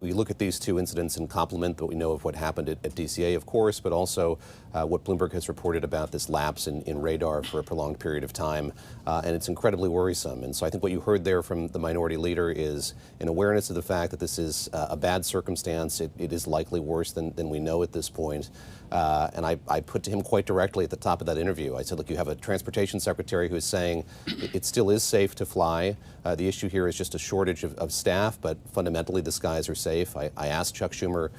We look at these two incidents and complement what we know of what happened at DCA, of course, but also what Bloomberg has reported about this lapse in radar for a prolonged period of time, and it's incredibly worrisome. And so I think what you heard there from the minority leader is an awareness of the fact that this is a bad circumstance. It is likely worse than we know at this point. And I put to him quite directly at the top of that interview, I said, look, you have a transportation secretary who is saying it still is safe to fly. The issue here is just a shortage of staff, but fundamentally the skies are safe. I asked Chuck Schumer,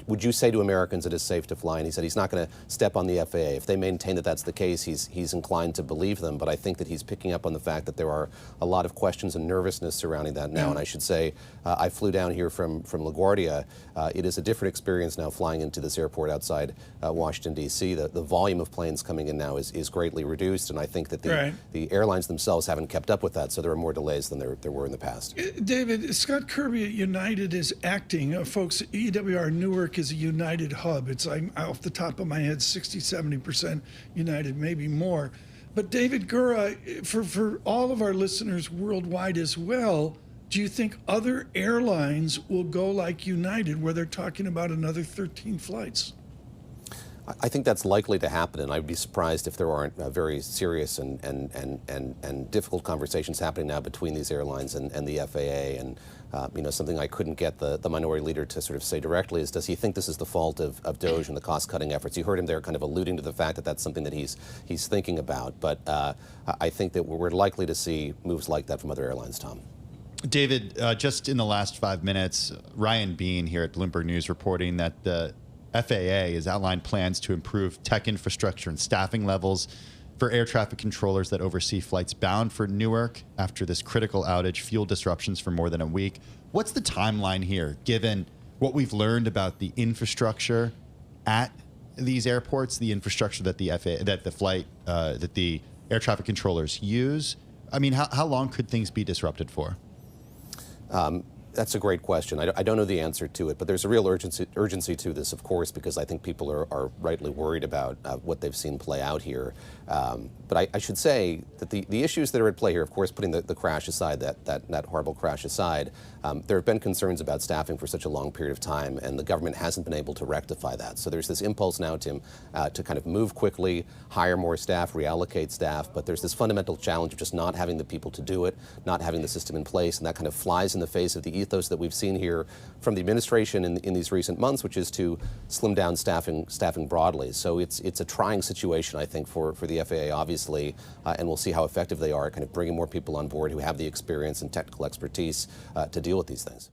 would you say to Americans it is safe to fly? And he said he's not going to step on the FAA. If they maintain that that's the case, he's inclined to believe them. But I think that he's picking up on the fact that there are a lot of questions and nervousness surrounding that now. And I should say, I flew down here from LaGuardia. It is a different experience now flying into this airport outside Washington, D.C. The volume of planes coming in now is greatly reduced. And I think that the airlines themselves haven't kept up with that. So there are more delays than there were in the past. David, Scott Kirby at United is acting. Folks, EWR Newark is a United hub. It's like, off the top of my head, 60–70% United, maybe more. But David Gura, for all of our listeners worldwide as well, do you think other airlines will go like United, where they're talking about another 13 flights? I think that's likely to happen, and I'd be surprised if there aren't very serious and difficult conversations happening now between these airlines and the FAA. And something I couldn't get the minority leader to sort of say directly is, does he think this is the fault of DOGE and the cost-cutting efforts? You heard him there kind of alluding to the fact that that's something that he's thinking about. But I think that we're likely to see moves like that from other airlines, Tom. David, just in the last 5 minutes, Ryan Bean here at Bloomberg News reporting that the FAA has outlined plans to improve tech infrastructure and staffing levels for air traffic controllers that oversee flights bound for Newark after this critical outage, fuel disruptions for more than a week. What's the timeline here, given what we've learned about the infrastructure at these airports, the infrastructure that the FAA, that the air traffic controllers use? I mean, how long could things be disrupted for? That's a great question. I don't know the answer to it, but there's a real urgency to this, of course, because I think people are rightly worried about what they've seen play out here. But I should say that the issues that are at play here, of course, putting the crash aside, that horrible crash aside, there have been concerns about staffing for such a long period of time, and the government hasn't been able to rectify that. So there's this impulse now, Tim, to kind of move quickly, hire more staff, reallocate staff, but there's this fundamental challenge of just not having the people to do it, not having the system in place, and that kind of flies in the face of the ethos that we've seen here from the administration in these recent months, which is to slim down staffing broadly. So it's a trying situation, I think, for the FAA, obviously, and we'll see how effective they are at kind of bringing more people on board who have the experience and technical expertise to deal with these things.